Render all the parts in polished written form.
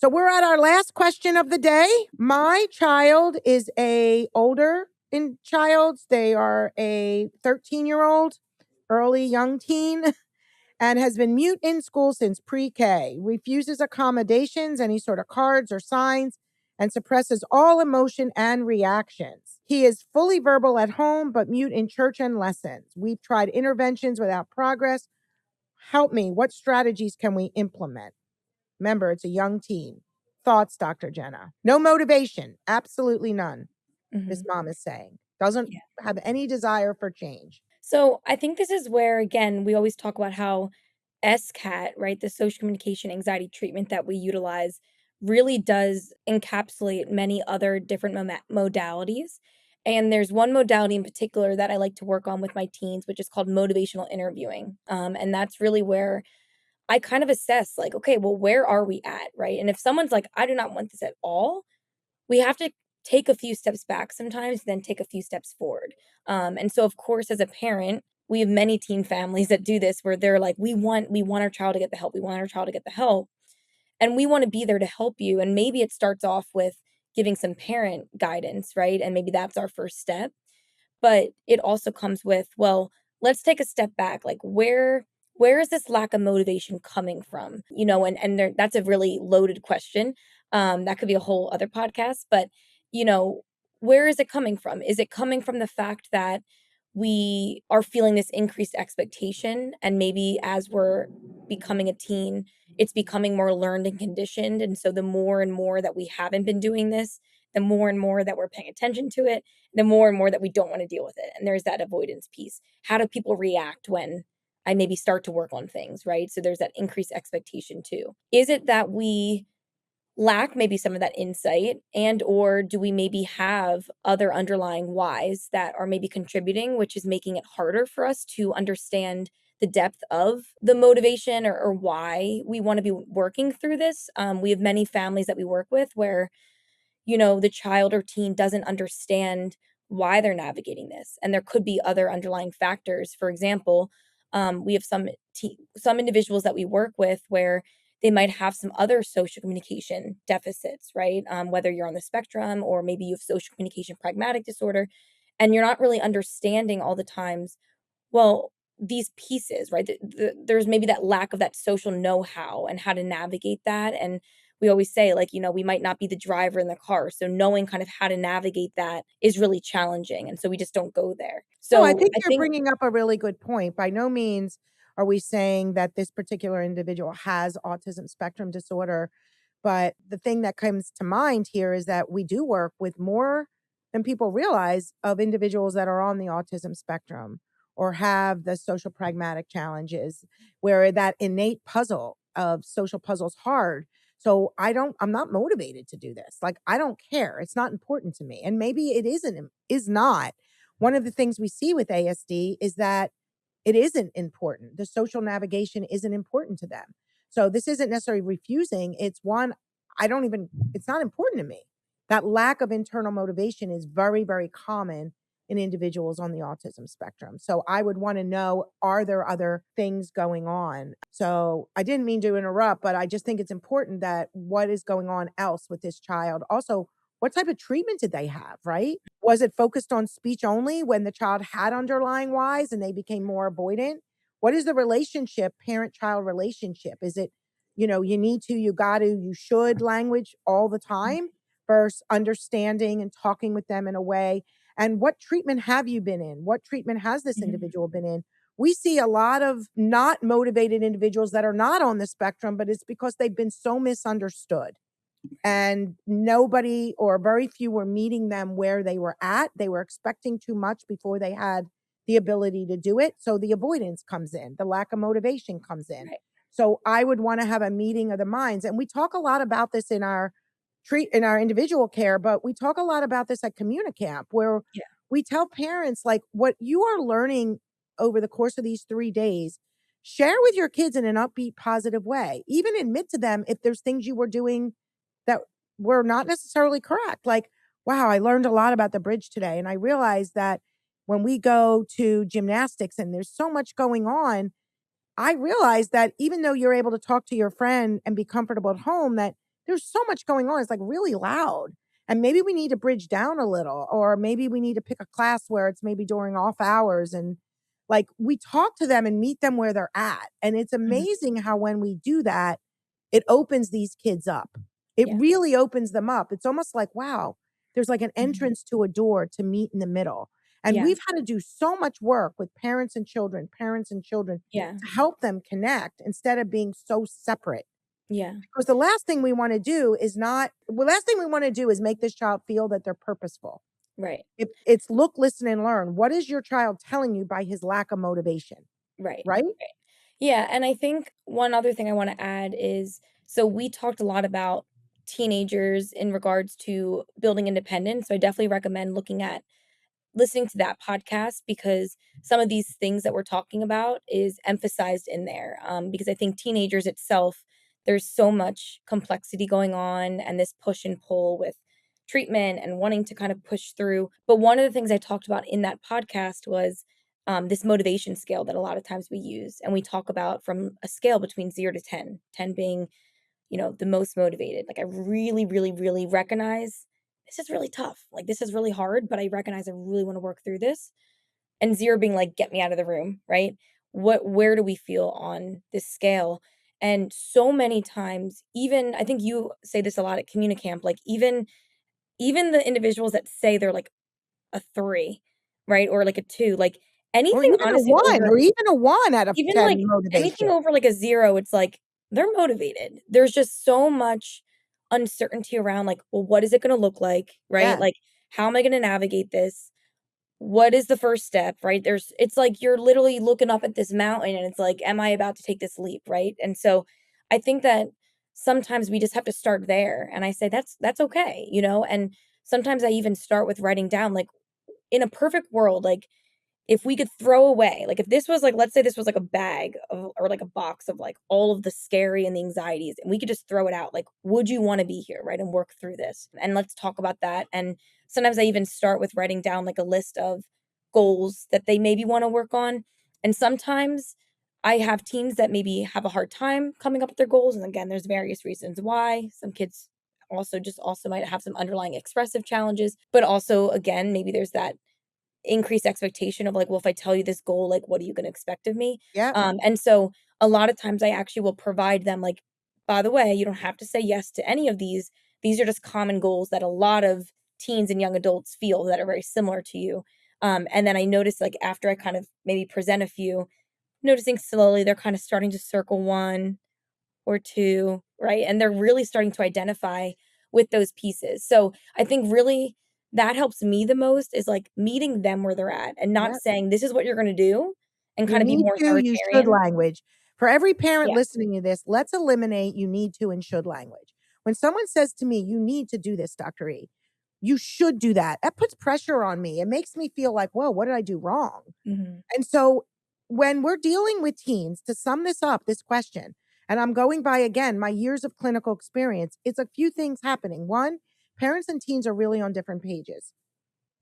So we're at our last question of the day. My child is a older in child. They are a 13-year-old, early young teen, and has been mute in school since pre-K, refuses accommodations, any sort of cards or signs, and suppresses all emotion and reactions. He is fully verbal at home, but mute in church and lessons. We've tried interventions without progress. Help me. What strategies can we implement? Remember, it's a young teen. Thoughts, Dr. Jenna? No motivation. Absolutely none. This mom is saying. Doesn't have any desire for change. So I think this is where, again, we always talk about how SCAT, right, the social communication anxiety treatment that we utilize, really does encapsulate many other different modalities. And there's one modality in particular that I like to work on with my teens, which is called motivational interviewing. And that's really where I kind of assess, like, okay, well, where are we at, right? And if someone's like, I do not want this at all, we have to take a few steps back sometimes, then take a few steps forward. And so, of course, as a parent, we have many teen families that do this where they're like, we want our child to get the help. We want our child to get the help. And we want to be there to help you. And maybe it starts off with giving some parent guidance, right? And maybe that's our first step. But it also comes with, well, let's take a step back. Like where is this lack of motivation coming from? And there, that's a really loaded question. That could be a whole other podcast, but you know, where is it coming from? Is it coming from the fact that we are feeling this increased expectation, and maybe as we're becoming a teen, it's becoming more learned and conditioned, and so the more and more that we haven't been doing this, the more and more that we're paying attention to it, the more and more that we don't want to deal with it. And there's that avoidance piece. How do people react when I maybe start to work on things, right? So there's that increased expectation too. Is it that we lack maybe some of that insight, and or do we maybe have other underlying whys that are maybe contributing, which is making it harder for us to understand the depth of the motivation, or why we want to be working through this? We have many families that we work with where the child or teen doesn't understand why they're navigating this. And there could be other underlying factors. For example, we have some individuals that we work with where they might have some other social communication deficits, right? Whether you're on the spectrum or maybe you have social communication pragmatic disorder, and you're not really understanding all the times, well, these pieces, right? There's maybe that lack of that social know-how and how to navigate that. And we always say, like, we might not be the driver in the car. So knowing kind of how to navigate that is really challenging. And so we just don't go there. No, I So think I you're think, bringing up a really good point. By no means are we saying that this particular individual has autism spectrum disorder. But the thing that comes to mind here is that we do work with more than people realize of individuals that are on the autism spectrum or have the social pragmatic challenges where that innate puzzle of social puzzle's hard. So I'm not motivated to do this. Like, I don't care. It's not important to me. And maybe it is not. One of the things we see with ASD is that it isn't important. The social navigation isn't important to them. So this isn't necessarily refusing. It's one, it's not important to me. That lack of internal motivation is very, very common in individuals on the autism spectrum. So I would want to know, are there other things going on? So I didn't mean to interrupt, but I just think it's important that what is going on else with this child. Also, what type of treatment did they have, right? Was it focused on speech only when the child had underlying whys and they became more avoidant? What is the relationship, parent-child relationship? Is it, you need to, you got to, you should language all the time versus understanding and talking with them in a way? And what treatment have you been in? What treatment has this individual been in? We see a lot of not motivated individuals that are not on the spectrum, but it's because they've been so misunderstood and nobody or very few were meeting them where they were at. They were expecting too much before they had the ability to do it. So the avoidance comes in, the lack of motivation comes in. right. So I would want to have a meeting of the minds. And we talk a lot about this in our individual care, but we talk a lot about this at Communicamp, where Yeah. we tell parents, like, what you are learning over the course of these 3 days, share with your kids in an upbeat, positive way. Even admit to them if there's things you were doing that were not necessarily correct. Like, wow, I learned a lot about the bridge today. And I realized that when we go to gymnastics and there's so much going on, I realized that even though you're able to talk to your friend and be comfortable at home, that there's so much going on. It's like really loud. And maybe we need to bridge down a little, or maybe we need to pick a class where it's maybe during off hours and like we talk to them and meet them where they're at. And it's Mhm. amazing how when we do that, it opens these kids up. It Yeah. really opens them up. It's almost like, wow, there's like an Mhm. entrance to a door to meet in the middle. And Yeah. we've had to do so much work with parents and children Yeah. to help them connect instead of being so separate. Yeah. Because the last thing we want to do is not, well, last thing we want to do is make this child feel that they're purposeful. Right. It's look, listen, and learn. What is your child telling you by his lack of motivation? Right. Right? Right. Yeah, and I think one other thing I wanna add is, so we talked a lot about teenagers in regards to building independence, so I definitely recommend looking at listening to that podcast because some of these things that we're talking about is emphasized in there. Because I think teenagers itself, there's so much complexity going on and this push and pull with treatment and wanting to kind of push through. But one of the things I talked about in that podcast was this motivation scale that a lot of times we use. And we talk about from a scale between 0 to 10, 10 being, the most motivated. Like I really, really, really recognize this is really tough. Like this is really hard, but I recognize I really want to work through this. And 0 being like, get me out of the room, right? Where do we feel on this scale? And so many times, even I think you say this a lot at Communicamp, like even the individuals that say they're like a 3, right? Or like a 2, like Or anything even a honestly one, over or even a one out of even, 10 like, anything motivation. over, like, a 0, it's like, they're motivated. There's just so much uncertainty around, like, well, what is it gonna look like, right? Yeah. Like, how am I gonna navigate this? What is the first step, right? It's like you're literally looking up at this mountain, and it's like, "Am I about to take this leap?" Right? And so, I think that sometimes we just have to start there, and I say that's okay, and sometimes I even start with writing down, like, in a perfect world, like, if we could throw away like, if this was like let's say this was like a bag of or like a box of, like, all of the scary and the anxieties, and we could just throw it out, like, would you wanna be here, right, and work through this? And let's talk about that, and sometimes I even start with writing down, like, a list of goals that they maybe wanna work on, and sometimes I have teens that maybe have a hard time coming up with their goals, and again, there's various reasons why. Some kids also might have some underlying expressive challenges, but also, again, maybe there's that increased expectation of like, well, if I tell you this goal, like, what are you going to expect of me? Yeah. And so a lot of times I actually will provide them like, by the way, you don't have to say yes to any of these. These are just common goals that a lot of teens and young adults feel that are very similar to you. And then I notice like after I kind of maybe present a few, noticing slowly they're kind of starting to circle one or 2, right? And they're really starting to identify with those pieces. So, I think really that helps me the most is, like, meeting them where they're at and not Yeah. saying, "This is what you're gonna do," and You kinda be need more to, you should authoritarian. language. For every parent Yeah. listening to this, let's eliminate you need to and should language. When someone says to me, you need to do this, Dr. E, you should do that. That puts pressure on me. It makes me feel like, whoa, what did I do wrong? Mhm. And so when we're dealing with teens, to sum this up, this question, and I'm going by again my years of clinical experience, it's a few things happening. One, parents and teens are really on different pages,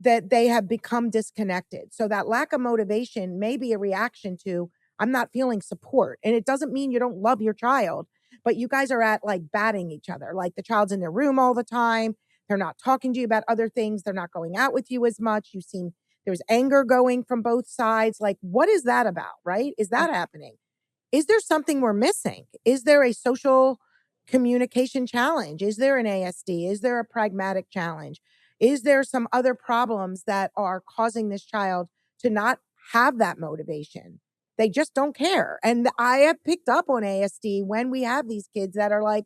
that they have become disconnected. So that lack of motivation may be a reaction to, I'm not feeling support. And it doesn't mean you don't love your child, but you guys are at like batting each other. Like the child's in their room all the time. They're not talking to you about other things. They're not going out with you as much. You seem there's anger going from both sides. Like, what is that about? Right? Is Mm, that happening? Is there something we're missing? Is there a social communication challenge? Is there an ASD? Is there a pragmatic challenge? Is there some other problems that are causing this child to not have that motivation? They just don't care. And I have picked up on ASD when we have these kids that are like,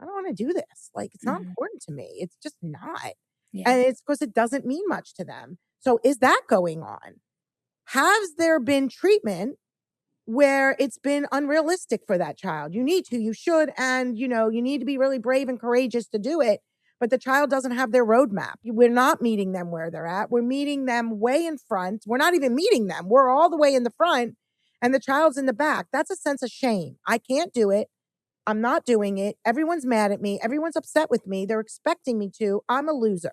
I don't want to do this. Like, it's not mhm. important to me. It's just not. Yeah. And it's because it doesn't mean much to them. So, is that going on? Has there been treatment where it's been unrealistic for that child? You need to, you should, and you need to be really brave and courageous to do it. But the child doesn't have their roadmap. We're not meeting them where they're at. We're meeting them way in front. We're not even meeting them. We're all the way in the front and the child's in the back. That's a sense of shame. I can't do it. I'm not doing it. Everyone's mad at me. Everyone's upset with me. They're expecting me to. I'm a loser.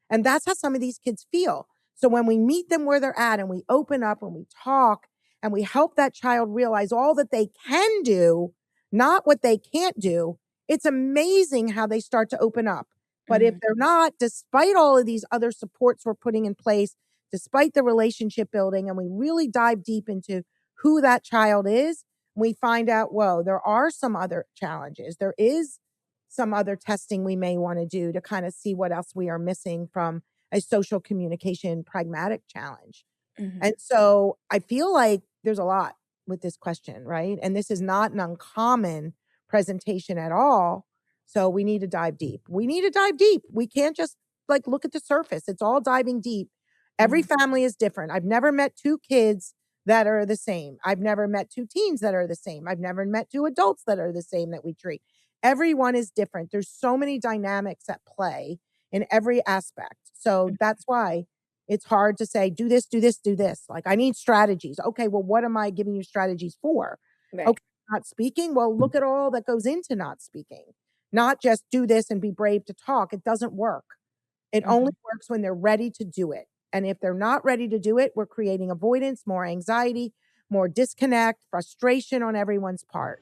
And that's how some of these kids feel. So when we meet them where they're at and we open up and we talk and we help that child realize all that they can do, not what they can't do, it's amazing how they start to open up. But if Mhm. they're not, despite all of these other supports we're putting in place, despite the relationship building, and we really dive deep into who that child is, we find out, whoa, there are some other challenges. There is some other testing we may want to do to kind of see what else we are missing from a social communication pragmatic challenge. Mhm. And so I feel like there's a lot with this question, right? And this is not an uncommon presentation at all. So we need to dive deep. We need to dive deep. We can't just like look at the surface. It's all diving deep. Every Mhm. family is different. I've never met two kids that are the same. I've never met two teens that are the same. I've never met two adults that are the same that we treat. Everyone is different. There's so many dynamics at play in every aspect. So that's why it's hard to say, do this, do this, do this. Like, I need strategies. Okay, well, what am I giving you strategies for? Right. Okay, not speaking. Well, look at all that goes into not speaking, not just do this and be brave to talk. It doesn't work. It only Mhm. works when they're ready to do it. And if they're not ready to do it, we're creating avoidance, more anxiety, more disconnect, frustration on everyone's part.